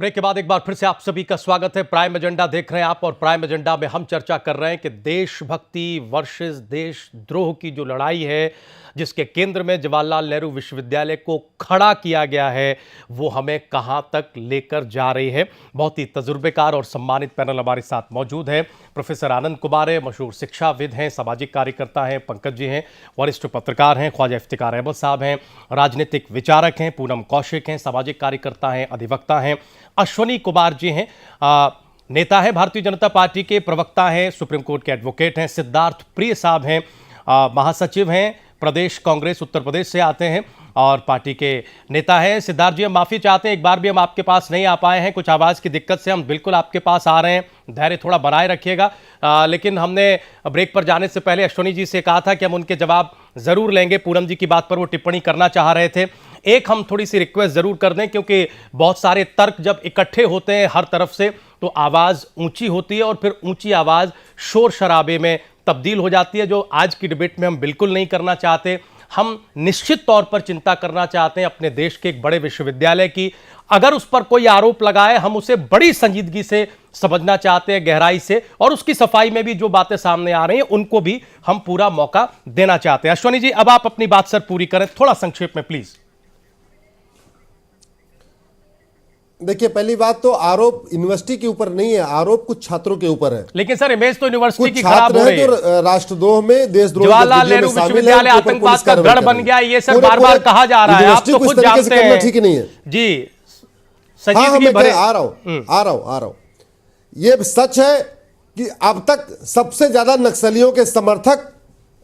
Break के बाद एक बार फिर से आप सभी का स्वागत है। प्राइम एजेंडा देख रहे हैं आप और प्राइम एजेंडा में हम चर्चा कर रहे हैं कि देशभक्ति वर्सेस देशद्रोह की जो लड़ाई है, जिसके केंद्र में जवाहरलाल नेहरू विश्वविद्यालय को खड़ा किया गया है, वो हमें कहां तक लेकर जा रही है। बहुत ही तजुर्बेकार और सम्मानित पैनल हमारे साथ मौजूद है। प्रोफेसर आनंद कुमार है, मशहूर शिक्षाविद हैं, सामाजिक कार्यकर्ता हैं, पंकज जी हैं, वरिष्ठ पत्रकार हैं, ख्वाजा इफ्तिकार अहमद साहब हैं, राजनीतिक विचारक हैं, पूनम कौशिक हैं, सामाजिक कार्यकर्ता हैं, अधिवक्ता हैं, अश्वनी कुमार जी हैं, नेता हैं, भारतीय जनता पार्टी के प्रवक्ता हैं, सुप्रीम कोर्ट के एडवोकेट हैं, सिद्धार्थ प्रिय साहब हैं, महासचिव हैं, प्रदेश कांग्रेस उत्तर प्रदेश से आते हैं और पार्टी के नेता हैं। सिद्धार्थ जी, हम माफ़ी चाहते हैं, एक बार भी हम आपके पास नहीं आ पाए हैं, कुछ आवाज़ की दिक्कत से। हम बिल्कुल आपके पास आ रहे हैं, धैर्य थोड़ा बनाए रखिएगा। लेकिन हमने ब्रेक पर जाने से पहले अश्वनी जी से कहा था कि हम उनके जवाब ज़रूर लेंगे। पूनम जी की बात पर वो टिप्पणी करना चाह रहे थे। एक हम थोड़ी सी रिक्वेस्ट ज़रूर कर दें, क्योंकि बहुत सारे तर्क जब इकट्ठे होते हैं हर तरफ से तो आवाज़ ऊंची होती है और फिर ऊंची आवाज़ शोर शराबे में तब्दील हो जाती है, जो आज की डिबेट में हम बिल्कुल नहीं करना चाहते। हम निश्चित तौर पर चिंता करना चाहते हैं अपने देश के एक बड़े विश्वविद्यालय की। अगर उस पर कोई आरोप लगाए, हम उसे बड़ी संजीदगी से समझना चाहते हैं, गहराई से, और उसकी सफाई में भी जो बातें सामने आ रही हैं उनको भी हम पूरा मौका देना चाहते हैं। अश्वनी जी, अब आप अपनी बात सर पूरी करें, थोड़ा संक्षेप में प्लीज। देखिए, पहली बात तो आरोप यूनिवर्सिटी के ऊपर नहीं है, आरोप कुछ छात्रों के ऊपर है। लेकिन सर इमेज तो यूनिवर्सिटी की खराब खराब हो रही है। तो राष्ट्रद्रोह में, देशद्रोह, जवाहरलाल नेहरू विश्वविद्यालय आतंकवाद का गढ़ बन गया, ये सर बार बार कहा जा रहा है, आप तो खुद जानते हैं। ठीक नहीं है जी, संजीदगी भरे। आ रहा हूं। ये सच है कि अब तक सबसे ज्यादा नक्सलियों के समर्थक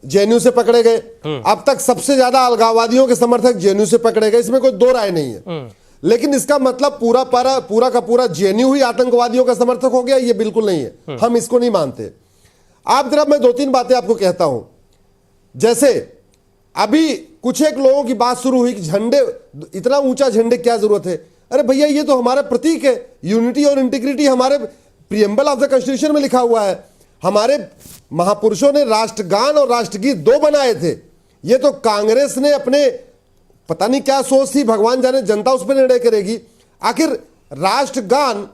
जेएनयू से पकड़े गए, अब तक सबसे ज्यादा अलगाववादियों के समर्थक जेएनयू से पकड़े गए, इसमें कोई दो राय नहीं है। लेकिन इसका मतलब पूरा का पूरा जेएनयू ही आतंकवादियों का समर्थक हो गया, ये बिल्कुल नहीं है। हम इसको नहीं मानते। आप जरा, मैं दो तीन बातें आपको कहता हूं। जैसे अभी कुछ एक लोगों की बात शुरू हुई कि झंडे, इतना ऊंचा झंडे क्या जरूरत है। अरे भैया, ये तो हमारा प्रतीक है। यूनिटी और इंटीग्रिटी हमारे प्रीएम्बल ऑफ द कॉन्स्टिट्यूशन में लिखा हुआ है। हमारे महापुरुषों ने राष्ट्रगान और राष्ट्रगीत दो बनाए थे। ये तो कांग्रेस ने अपने पता नहीं क्या सोच थी, भगवान जाने, जनता उस पर निर्णय करेगी। आखिर राष्ट्रगान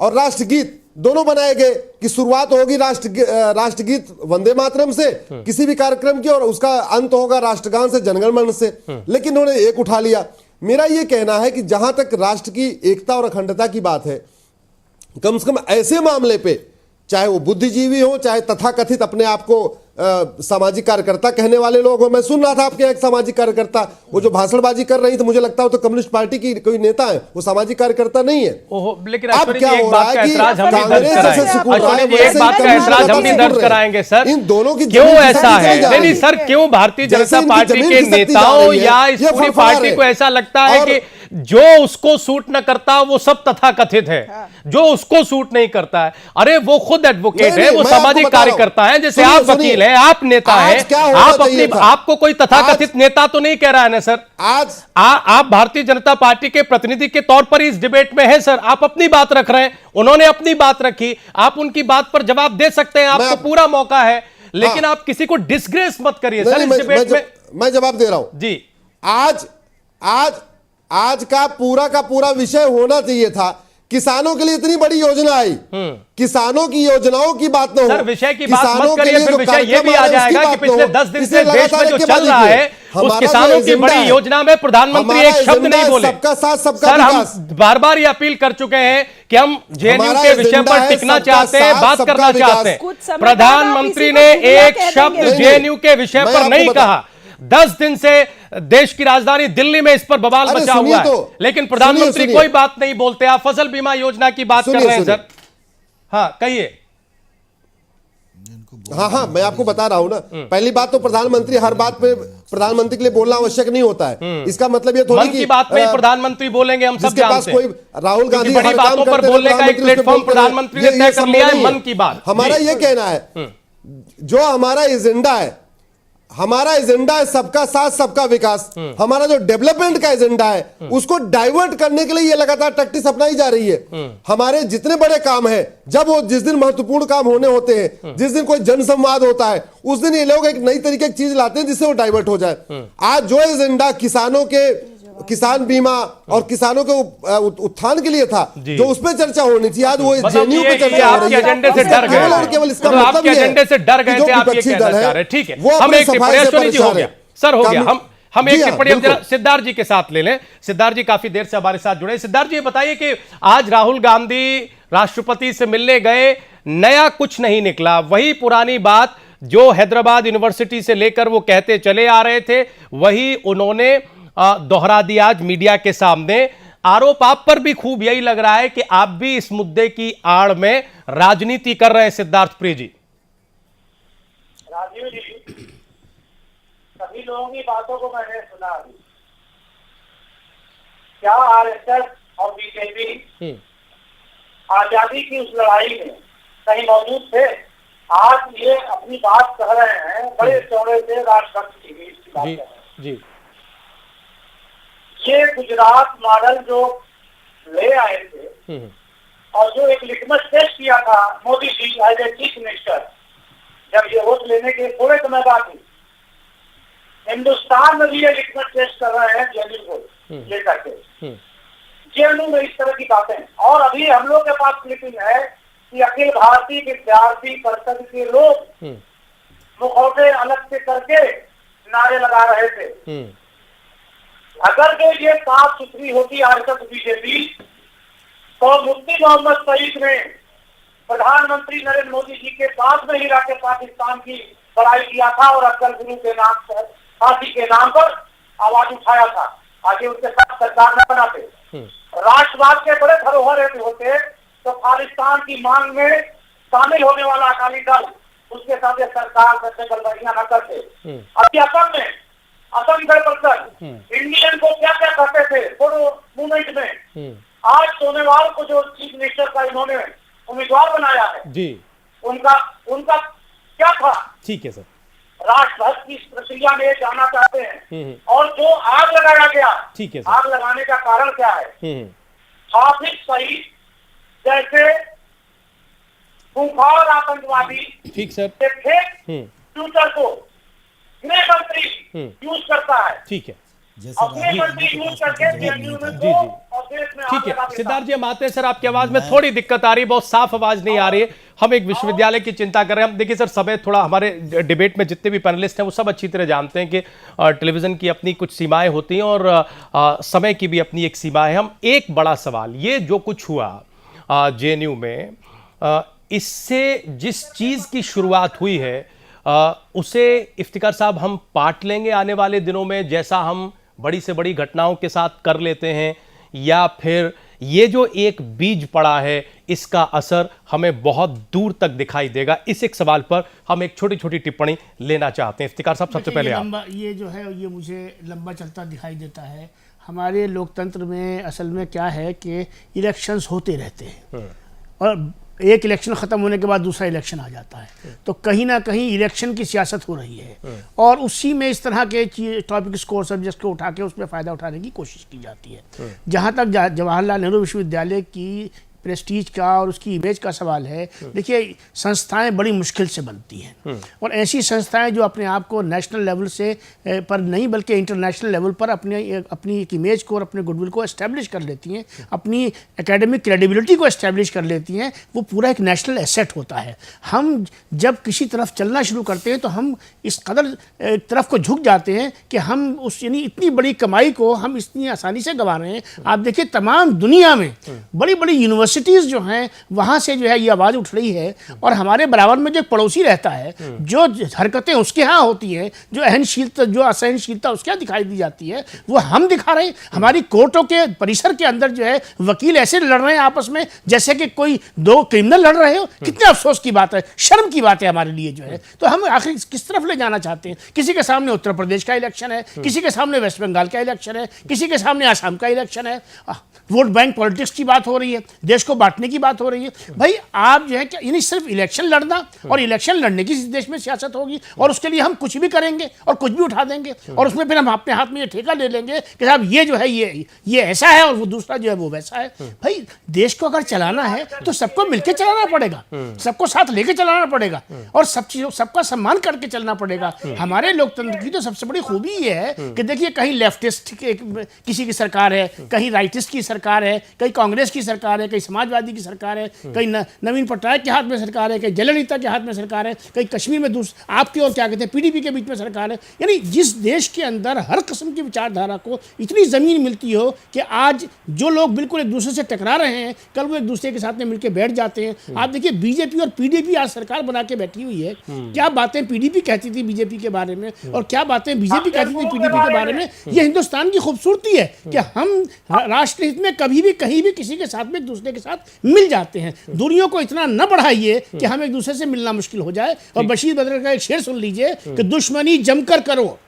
और राष्ट्रगीत दोनों बनाए गए कि शुरुआत होगी राष्ट्रगीत वंदे मातरम से किसी भी कार्यक्रम की, और उसका अंत होगा राष्ट्रगान से, जनगण मन से। लेकिन उन्होंने एक उठा लिया। मेरा यह कहना है कि जहां तक राष्ट्र की एकता और अखंडता की बात है, कम से कम ऐसे मामले पे, चाहे वो बुद्धिजीवी हो, चाहे तथाकथित अपने आप को सामाजिक कार्यकर्ता कहने वाले लोग हो। मैं सुन रहा था आपके एक सामाजिक कार्यकर्ता, वो जो भाषणबाजी कर रही थी, मुझे लगता है तो कम्युनिस्ट पार्टी की कोई नेता है, वो सामाजिक कार्यकर्ता नहीं है। लेकिन अब क्या हो रहा है कि कांग्रेस जैसे सिकुड़ रहा है, एक बात का ऐतराज हम भी दर्ज कराएंगे सर। इन दोनों की क्यों ऐसा है? नहीं सर, क्यों भारतीय जनता पार्टी के नेताओं या इस पूरी पार्टी को ऐसा लगता है कि जो उसको सूट न करता वो सब तथाकथित है, जो उसको सूट नहीं करता है? अरे वो खुद एडवोकेट है, वो सामाजिक कार्यकर्ता है, जैसे आप वकील हैं, आप नेता है, आपको कोई तथाकथित नेता तो नहीं कह रहा है ना सर। आज आप भारतीय जनता पार्टी के प्रतिनिधि के तौर पर इस डिबेट में हैं सर, आप अपनी बात रख रहे हैं, उन्होंने अपनी बात रखी, आप उनकी बात पर जवाब दे सकते हैं, आपको पूरा मौका है। लेकिन आप किसी को डिस्ग्रेस मत करिए सर इस डिबेट में। मैं जवाब दे रहा हूं जी। आज का पूरा विषय होना चाहिए था, किसानों के लिए इतनी बड़ी योजना आई, किसानों की योजनाओं की बात न हो। सर विषय की बात मत करिए, फिर विषय ये भी आ जाएगा कि पिछले 10 दिन से देश में जो चल रहा है, उस किसानों की बड़ी योजना में प्रधानमंत्री एक शब्द नहीं बोले। सबका साथ सबका सर, हम बार बार ये अपील कर चुके हैं कि हम जेएनयू के विषय पर टिकना चाहते हैं, बात करना चाहते हैं। प्रधानमंत्री ने एक शब्द जेएनयू के विषय पर नहीं कहा। 10 दिन से देश की राजधानी दिल्ली में इस पर बवाल मचा हुआ है, लेकिन प्रधानमंत्री कोई बात नहीं बोलते। आप फसल बीमा योजना की बात कर रहे हैं सर। हाँ कहिए। हाँ, मैं आपको बता रहा हूं ना। पहली बात तो प्रधानमंत्री हर बात पे प्रधानमंत्री के लिए बोलना आवश्यक नहीं होता है। इसका मतलब ये थोड़ी की बात में प्रधानमंत्री बोलेंगे, हम सब जानते हैं। कोई राहुल गांधी बड़ी बातों पर बोलने का एक प्लेटफॉर्म प्रधानमंत्री ने तय कर लिया है, मन की बात। हमारा ये कहना है, जो हमारा एजेंडा है सबका साथ सबका विकास, हमारा जो डेवलपमेंट का एजेंडा है, उसको डाइवर्ट करने के लिए ये लगातार टैक्टिक्स अपनाई जा रही है। हमारे जितने बड़े काम है, जब वो जिस दिन महत्वपूर्ण काम होने होते हैं, जिस दिन कोई जनसंवाद होता है, उस दिन ये लोग एक नई तरीके की चीज लाते हैं जिससे वो डाइवर्ट हो जाए। आज जो एजेंडा किसानों के किसान बीमा और किसानों के उत्थान के लिए था, जो उसमें चर्चा होनी थी, आज वो जेएनयू पे चर्चा हो रही है। एजेंडे से डर गए, और केवल इसका मतलब मतलब आपके ये है एजेंडे से डर गए कि जो थे, आप ये विपक्षी कहना दल चाह रहे है हैं। ठीक है, वो हम अपनी एक सफाई से टिप्पणी जी हो परेशान गया है। सर, हो गया। हम एक जी हाँ, टिप्पणी अब जरा बिल्कुल। सिद्धार्थ जी के साथ ले लें। सिद्धार्थ जी काफी देर से हमारे साथ जुड़े। सिद्धार्थ जी ये बताइए कि आज राहुल गांधी राष्ट्रपति से मिलने गए, नया कुछ नहीं निकला, वही पुरानी बात जो हैदराबाद यूनिवर्सिटी से लेकर वो कहते चले आ रहे थे, वही उन्होंने दोहरा दिया आज मीडिया के सामने। आरोप आप पर भी खूब यही लग रहा है कि आप भी इस मुद्दे की आड़ में राजनीति कर रहे हैं सिद्धार्थ प्रिय जी। राजीव जी, सभी लोगों की बातों को मैंने सुना अभी। क्या आरएसएस और बीजेपी आजादी की उस लड़ाई में कहीं मौजूद थे? आज ये अपनी बात कह रहे हैं बड़े चौड़े से राष्ट्रभक्ति की बात कर रहे हैं। जी, ये गुजरात मॉडल जो ले आए थे और जो एक लिटमस टेस्ट किया था Modi ji as a chief minister, जब ये वोट लेने के थोड़े समय बाद ही हिंदुस्तान में भी ये लिटमस टेस्ट कर रहे हैं जेएनयू को लेकर के। जेएनयू में इस तरह की बातें, और अभी हम लोग के पास क्लिपिंग है कि अखिल भारतीय विद्यार्थी परिषद के लोग मुखौटे अलग से करके नारे लगा रहे थे। अगर जो ये साफ सुथरी होती आरएसएस बीजेपी, तो मुफ्ती मोहम्मद सईद ने प्रधानमंत्री नरेंद्र मोदी जी के पास में ही रहकर पाकिस्तान की बड़ाई किया था और अफजल गुरु के नाम पर, फांसी के नाम पर आवाज उठाया था। आगे उनके साथ सरकार न बनाते, राष्ट्रवाद के बड़े धरोहर होते तो खालिस्तान की मांग में शामिल होने वाला अकाली दल उसके साथ सरकार से गलबाजियां न करते। अभी असम में असम गण परिषद इंडियन को क्या क्या करते थे फोटो मूवमेंट में, आज सोनेवाल को जो चीफ मिनिस्टर का इन्होंने उम्मीदवार बनाया है जी, उनका क्या था? ठीक है सर, राष्ट्रभक्त की प्रक्रिया में जाना चाहते हैं। और जो आग लगाया गया, ठीक है, आग लगाने का कारण क्या है? हाफिज सईद जैसे खूंखार आतंकवादी, ठीक सर, ट्विटर को गृह मंत्री यूज करता है, ठीक है, अपने मंत्री यूज करके जेएनयू में जी और देश में ठीक है। सिद्धार्थ जी हम आते हैं सर, आपकी आवाज में थोड़ी दिक्कत आ रही है, बहुत साफ आवाज नहीं आ रही है। हम एक विश्वविद्यालय की चिंता कर रहे हैं। हम देखिए सर, समय थोड़ा हमारे डिबेट में जितने भी पैनलिस्ट हैं वो सब अच्छी तरह जानते हैं कि टेलीविजन की अपनी कुछ सीमाएं होती हैं और समय की भी अपनी एक सीमा है। हम एक बड़ा सवाल, ये जो कुछ हुआ जेएनयू में, इससे जिस चीज की शुरुआत हुई है उसे इफ्तिकार साहब हम पाट लेंगे आने वाले दिनों में, जैसा हम बड़ी से बड़ी घटनाओं के साथ कर लेते हैं, या फिर ये जो एक बीज पड़ा है इसका असर हमें बहुत दूर तक दिखाई देगा? इस एक सवाल पर हम एक छोटी छोटी टिप्पणी लेना चाहते हैं। इफ्तिकार साहब सबसे पहले आप। ये जो है ये मुझे लंबा चलता दिखाई देता है। हमारे लोकतंत्र में असल में क्या है कि इलेक्शंस होते रहते हैं और एक इलेक्शन ख़त्म होने के बाद दूसरा इलेक्शन आ जाता है, तो कहीं ना कहीं इलेक्शन की सियासत हो रही है और उसी में इस तरह के टॉपिक्स को, सब्जेक्ट्स को उठा के उसमें फ़ायदा उठाने की कोशिश की जाती है। जहाँ तक जवाहरलाल नेहरू विश्वविद्यालय की प्रेस्टीज का और उसकी इमेज का सवाल है, देखिए संस्थाएं बड़ी मुश्किल से बनती हैं और ऐसी संस्थाएं जो अपने आप को नेशनल लेवल से पर नहीं बल्कि इंटरनेशनल लेवल पर अपनी एक इमेज को और अपने गुडविल को एस्टेब्लिश कर लेती हैं, अपनी एकेडमिक क्रेडिबिलिटी को एस्टेब्लिश कर लेती हैं, वो पूरा एक नेशनल एसेट होता है। हम जब किसी तरफ चलना शुरू करते हैं तो हम इस कदर तरफ को झुक जाते हैं कि हम उस यानी इतनी बड़ी कमाई को हम इतनी आसानी से गंवा रहे हैं। आप देखिए तमाम दुनिया में बड़ी बड़ी यूनिवर्सिटीज़ जो हैं वहाँ से जो है ये आवाज़ उठ रही है और हमारे बराबर में जो एक पड़ोसी रहता है, जो हरकतें उसके यहाँ होती हैं, जो अहनशीलता जो असहनशीलता उसके यहाँ दिखाई दी जाती है, वो हम दिखा रहे हैं। हमारी कोर्टों के परिसर के अंदर जो है वकील ऐसे लड़ रहे हैं आपस में जैसे कि कोई दो क्रिमिनल लड़ रहे हो। कितने अफसोस की बात है, शर्म की बात है हमारे लिए जो है। तो हम आखिर किस तरफ ले जाना चाहते हैं? किसी के सामने उत्तर प्रदेश का इलेक्शन है, किसी के सामने वेस्ट बंगाल का इलेक्शन है, किसी के सामने आसाम का इलेक्शन है। वोट बैंक पॉलिटिक्स की बात हो रही है। देश को बांटने की बात हो रही है। भाई आप जो है क्या, यानी सिर्फ इलेक्शन लड़ना और इलेक्शन लड़ने की देश में सियासत होगी और उसके लिए हम कुछ भी करेंगे और कुछ भी उठा देंगे और उसमें फिर हम अपने हाथ में ये ठेका ले लेंगे कि साहब ये जो है ये ऐसा है और वो दूसरा जो है वो वैसा है। भाई देश को अगर चलाना है तो सबको मिलकर चलाना पड़ेगा, सबको साथ लेके चलाना पड़ेगा और सब चीजों सबका सम्मान करके चलना पड़ेगा। हमारे लोकतंत्र की तो सबसे बड़ी खूबी ये है कि देखिए कहीं लेफ्टिस्ट किसी की सरकार है, कहीं राइटिस्ट की सरकार है, कहीं कांग्रेस की सरकार है, कहीं समाजवादी की सरकार है, कहीं नवीन पटनायक के हाथ में सरकार है, कहीं जयललिता के हाथ में सरकार है, कहीं कश्मीर में आपकी और क्या कहते हैं पीडीपी के बीच में सरकार है। यानी जिस देश के अंदर हर किस्म की विचारधारा को इतनी जमीन मिलती हो कि आज जो लोग बिल्कुल एक दूसरे से टकरा रहे हैं कल वो एक दूसरे के साथ में मिलकर बैठ जाते हैं। आप देखिए बीजेपी और पीडीपी आज सरकार बना के बैठी हुई है। क्या बातें पीडीपी कहती थी बीजेपी के बारे में और क्या बातें बीजेपी कहती थी पीडीपी के बारे में। ये हिंदुस्तान की खूबसूरती है कि हम राष्ट्रहित में कभी भी कहीं भी किसी के साथ में एक दूसरे के साथ मिल जाते हैं। दूरियों को इतना न बढ़ाइए कि हम एक दूसरे से मिलना मुश्किल हो जाए। और बशीर बद्र का एक शेर सुन लीजिए कि दुश्मनी जमकर करो,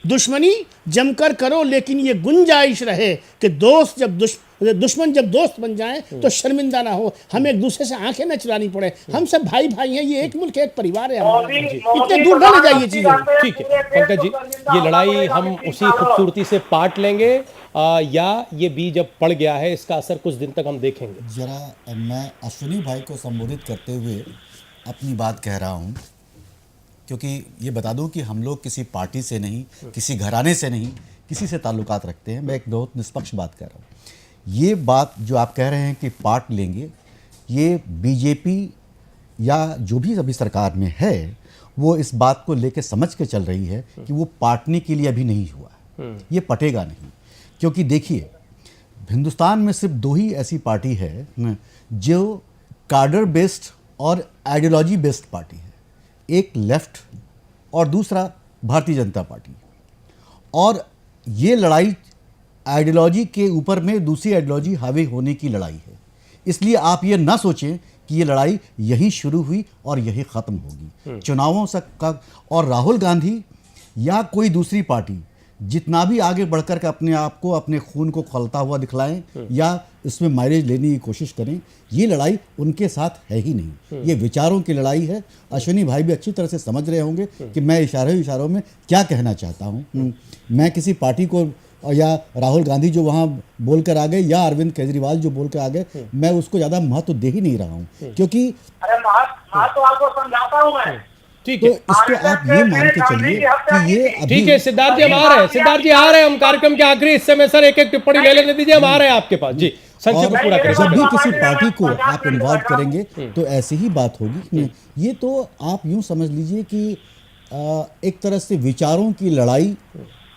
दुश्मनी जमकर करो लेकिन ये गुंजाइश रहे कि दुश्मन जब दोस्त बन जाए तो शर्मिंदा ना हो, हमें एक दूसरे से आंखें न चुरानी पड़े। हम सब भाई भाई हैं, ये एक मुल्क है, एक परिवार है हमारा। इतने दूर न ले जाइए चीजें। ठीक है पंकज जी, ये लड़ाई हम उसी खूबसूरती से पाट लेंगे या ये बीज अब पड़ गया है, इसका असर कुछ दिन तक हम देखेंगे? जरा मैं अश्विनी भाई को संबोधित करते हुए अपनी बात कह रहा हूँ, क्योंकि ये बता दूं कि हम लोग किसी पार्टी से नहीं, किसी घराने से नहीं, किसी से ताल्लुकात रखते हैं। मैं एक बहुत निष्पक्ष बात कह रहा हूँ। ये बात जो आप कह रहे हैं कि पार्ट लेंगे, ये बीजेपी या जो भी अभी सरकार में है वो इस बात को लेकर समझ के चल रही है कि वो पार्टने के लिए अभी नहीं हुआ है, ये पटेगा नहीं। क्योंकि देखिए हिंदुस्तान में सिर्फ दो ही ऐसी पार्टी है जो कार्डर बेस्ड और आइडियोलॉजी बेस्ड पार्टी है, एक लेफ्ट और दूसरा भारतीय जनता पार्टी। और ये लड़ाई आइडियोलॉजी के ऊपर में दूसरी आइडियोलॉजी हावी होने की लड़ाई है। इसलिए आप ये ना सोचें कि ये लड़ाई यहीं शुरू हुई और यहीं ख़त्म होगी। चुनावों का और राहुल गांधी या कोई दूसरी पार्टी जितना भी आगे बढ़कर के अपने आप को, अपने खून को खौलता हुआ दिखलाएं या इसमें माइलेज लेने की कोशिश करें, ये लड़ाई उनके साथ है ही नहीं। ये विचारों की लड़ाई है। अश्विनी भाई भी अच्छी तरह से समझ रहे होंगे कि मैं इशारों में क्या कहना चाहता हूँ। मैं किसी पार्टी को या राहुल गांधी जो वहाँ बोलकर आ गए या अरविंद केजरीवाल जो बोलकर आ गए, मैं उसको ज़्यादा महत्व दे ही नहीं रहा हूँ, क्योंकि अरे तो आपको समझाता हूँ मैं। ठीक है, तो इसको आप ये मान के चलिए कि ये अभी ठीक है। सिद्धार्थ जी हम आ रहे हैं, सिद्धार्थ जी आ रहे हैं, हम कार्यक्रम के आखिरी हिस्से में सर एक एक टिप्पणी ले लेने दीजिए, हम आ रहे हैं आपके पास जी। संक्षेप में पूरा करें। जब भी किसी पार्टी को आप इन्वॉल्व करेंगे तो ऐसी ही बात होगी। ये तो आप यूं समझ लीजिए कि एक तरह से विचारों की लड़ाई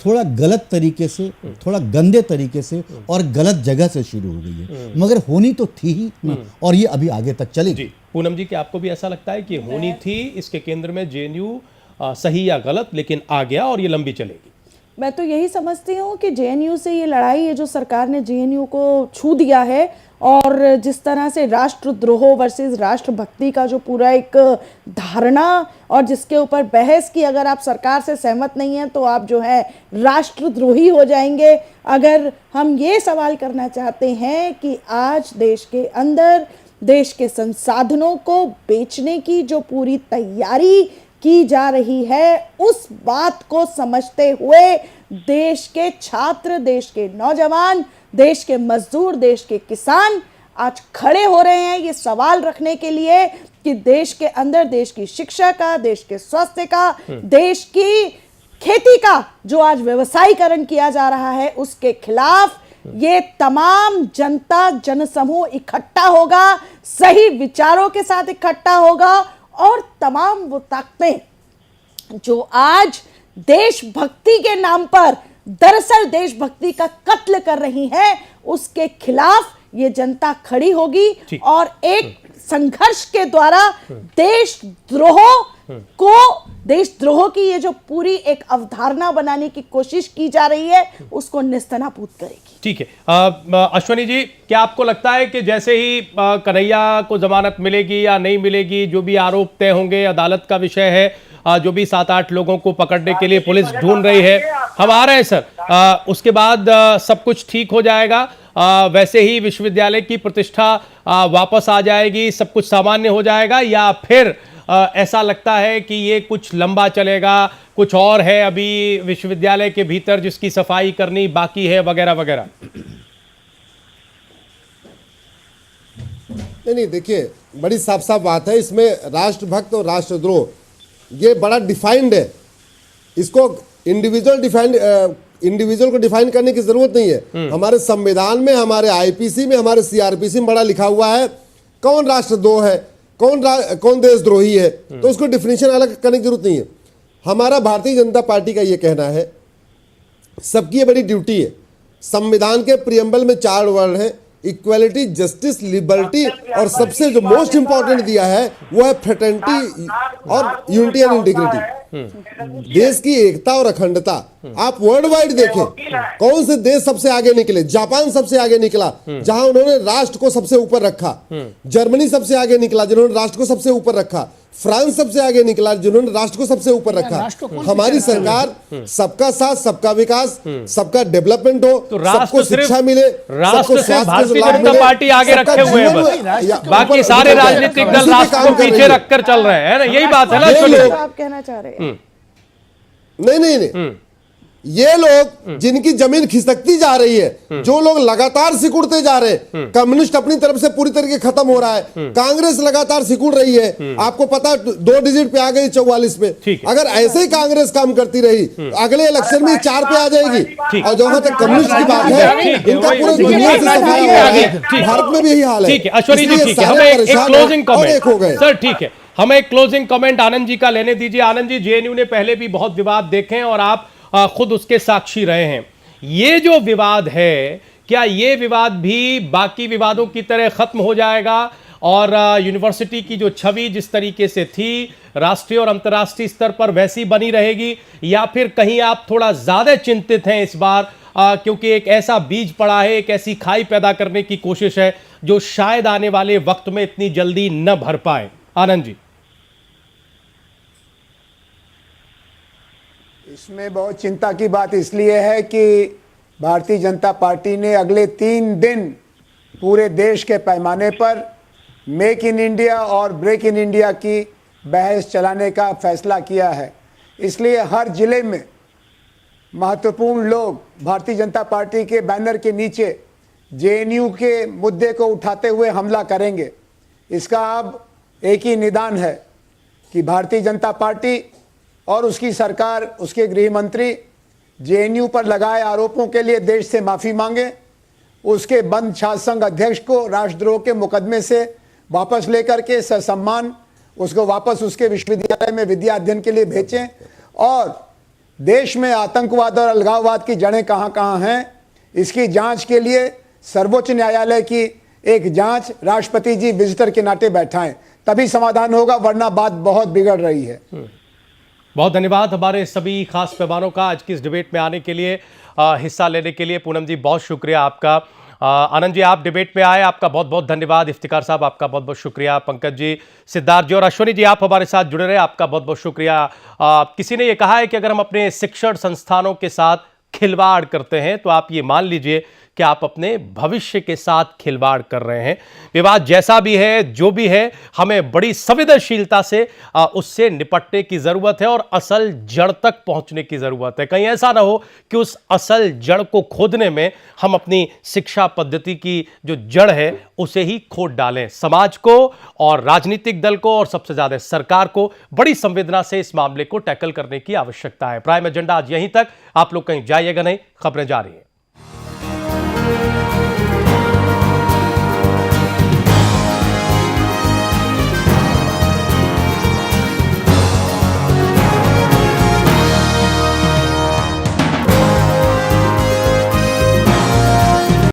थोड़ा गलत तरीके से, थोड़ा गंदे तरीके से और गलत जगह से शुरू हो गई है, मगर होनी तो थी ही और ये अभी आगे तक चलेगी। पूनम जी, क्या आपको भी ऐसा लगता है कि होनी थी, इसके केंद्र में जेएनयू सही या गलत, लेकिन आ गया और ये लंबी चलेगी? मैं तो यही समझती हूँ कि जेएनयू से ये लड़ाई है, जो सरकार ने जेएनयू को छू दिया है और जिस तरह से राष्ट्रद्रोह वर्सेस राष्ट्रभक्ति का जो पूरा एक धारणा और जिसके ऊपर बहस की, अगर आप सरकार से सहमत नहीं हैं तो आप जो है राष्ट्रद्रोही हो जाएंगे। अगर हम ये सवाल करना चाहते हैं कि आज देश के अंदर देश के संसाधनों को बेचने की जो पूरी तैयारी की जा रही है, उस बात को समझते हुए देश के छात्र, देश के नौजवान, देश के मजदूर, देश के किसान आज खड़े हो रहे हैं ये सवाल रखने के लिए कि देश के अंदर देश की शिक्षा का, देश के स्वास्थ्य का, देश की खेती का जो आज व्यवसायीकरण किया जा रहा है, उसके खिलाफ ये तमाम जनता, जनसमूह इकट्ठा होगा, सही विचारों के साथ इकट्ठा होगा और तमाम वो ताकतें जो आज देशभक्ति के नाम पर दरअसल देशभक्ति का कत्ल कर रही है, उसके खिलाफ ये जनता खड़ी होगी और एक संघर्ष के द्वारा देशद्रोह की ये जो पूरी एक अवधारणा बनाने की कोशिश की जा रही है, उसको निस्तनाबूद करेगी। ठीक है। अश्विनी जी, क्या आपको लगता है कि जैसे ही कन्हैया को जमानत मिलेगी या नहीं मिलेगी, जो भी आरोप तय होंगे, अदालत का विषय है, जो भी 7-8 लोगों को पकड़ने के लिए पुलिस ढूंढ रही है, हम आ रहे हैं सर, उसके बाद सब कुछ ठीक हो जाएगा? वैसे ही विश्वविद्यालय की प्रतिष्ठा वापस आ जाएगी, सब कुछ सामान्य हो जाएगा, या फिर ऐसा लगता है कि ये कुछ लंबा चलेगा, कुछ और है अभी विश्वविद्यालय के भीतर जिसकी सफाई करनी बाकी है वगैरह वगैरह? नहीं, देखिए, बड़ी साफ साफ बात है। इसमें राष्ट्रभक्त और राष्ट्रद्रोह ये बड़ा डिफाइंड है। इसको इंडिविजुअल को डिफाइन करने की जरूरत नहीं है। हमारे संविधान में, हमारे आईपीसी में, हमारे सीआरपीसी में बड़ा लिखा हुआ है कौन राष्ट्रद्रोह है, कौन देशद्रोही है, तो उसको डिफिनेशन अलग करने की जरूरत नहीं है। हमारा भारतीय जनता पार्टी का ये कहना है, सबकी ये बड़ी ड्यूटी है। संविधान के प्रियम्बल में 4 वर्ड है, इक्वालिटी, जस्टिस, लिबर्टी, और सबसे जो मोस्ट इंपॉर्टेंट दिया है वो है फ्रेटर्निटी और यूनिटी एंड इंटीग्रिटी। देश की एकता और अखंडता। आप वर्ल्ड वाइड देखें, कौन से देश सबसे आगे निकले? जापान सबसे आगे निकला, जहां उन्होंने राष्ट्र को सबसे ऊपर रखा। जर्मनी सबसे आगे निकला, जिन्होंने राष्ट्र को सबसे ऊपर रखा। फ्रांस सबसे आगे निकला, जिन्होंने राष्ट्र को सबसे ऊपर रखा। हमारी सरकार सबका साथ, सबका विकास, सबका डेवलपमेंट हो, तो सबको शिक्षा मिले, राष्ट्र से भारतीय जनता पार्टी आगे रखे हुए है, बस बाकी सारे राजनीतिक दल राष्ट्र को पीछे रखकर चल रहे हैं ना, यही बात है ना? ये आप कहना चाह रहे हैं? नहीं, ये लोग जिनकी जमीन खिसकती जा रही है, जो लोग लगातार सिकुड़ते जा रहे हैं, कम्युनिस्ट अपनी तरफ से पूरी तरीके खत्म हो रहा है, कांग्रेस लगातार सिकुड़ रही है। आपको पता 2 डिजिट पे आ गई 44 पे। अगर ऐसे ही कांग्रेस काम करती रही, अगले इलेक्शन में 4 पे आ जाएगी। और जहां तक कम्युनिस्ट की बात है, इनका पूरे दुनिया से सफाया हुआ है, भारत में भी यही हाल है। ठीक है ऐश्वर्य जी, ठीक है, हमें एक क्लोजिंग कमेंट, सर ठीक है, हमें एक क्लोजिंग कमेंट आनंद जी का लेने दीजिए। आनंद जी, जेएनयू ने पहले भी बहुत विवाद देखे हैं और आप खुद उसके साक्षी रहे हैं। ये जो विवाद है, क्या ये विवाद भी बाकी विवादों की तरह खत्म हो जाएगा और यूनिवर्सिटी की जो छवि जिस तरीके से थी राष्ट्रीय और अंतर्राष्ट्रीय स्तर पर वैसी बनी रहेगी, या फिर कहीं आप थोड़ा ज्यादा चिंतित हैं इस बार, क्योंकि एक ऐसा बीज पड़ा है, एक ऐसी खाई पैदा करने की कोशिश है जो शायद आने वाले वक्त में इतनी जल्दी न भर पाए? आनंद जी। इसमें बहुत चिंता की बात इसलिए है कि भारतीय जनता पार्टी ने अगले 3 दिन पूरे देश के पैमाने पर मेक इन इंडिया और ब्रेक इन इंडिया की बहस चलाने का फैसला किया है। इसलिए हर जिले में महत्वपूर्ण लोग भारतीय जनता पार्टी के बैनर के नीचे जेएनयू के मुद्दे को उठाते हुए हमला करेंगे। इसका अब एक ही निदान है कि भारतीय जनता पार्टी और उसकी सरकार, उसके गृह मंत्री जेएनयू पर लगाए आरोपों के लिए देश से माफ़ी मांगे, उसके बंद छात्र संघ अध्यक्ष को राष्ट्रद्रोह के मुकदमे से वापस लेकर के ससम्मान उसको वापस उसके विश्वविद्यालय में विद्या अध्ययन के लिए भेजें, और देश में आतंकवाद और अलगाववाद की जड़ें कहाँ कहाँ हैं इसकी जांच के लिए सर्वोच्च न्यायालय की एक जांच राष्ट्रपति जी विजिटर के नाते बैठाएं, तभी समाधान होगा, वरना बात बहुत बिगड़ रही है। बहुत धन्यवाद हमारे सभी खास मेहमानों का आज की इस डिबेट में आने के लिए, हिस्सा लेने के लिए। पूनम जी बहुत शुक्रिया आपका। आनंद जी आप डिबेट में आए, आपका बहुत बहुत धन्यवाद। इफ्तिकार साहब आपका बहुत बहुत शुक्रिया। पंकज जी, सिद्धार्थ जी और अश्विनी जी आप हमारे साथ जुड़े रहे, आपका बहुत बहुत शुक्रिया। किसी ने ये कहा है कि अगर हम अपने शिक्षण संस्थानों के साथ खिलवाड़ करते हैं तो आप ये मान लीजिए कि आप अपने भविष्य के साथ खिलवाड़ कर रहे हैं। विवाद जैसा भी है, जो भी है, हमें बड़ी संवेदनशीलता से उससे निपटने की जरूरत है और असल जड़ तक पहुंचने की जरूरत है। कहीं ऐसा ना हो कि उस असल जड़ को खोदने में हम अपनी शिक्षा पद्धति की जो जड़ है उसे ही खोद डालें। समाज को और राजनीतिक दल को और सबसे ज्यादा सरकार को बड़ी संवेदना से इस मामले को टैकल करने की आवश्यकता है। प्राइम एजेंडा आज यहीं तक। आप लोग कहीं जाइएगा नहीं, खबरें जारी हैं।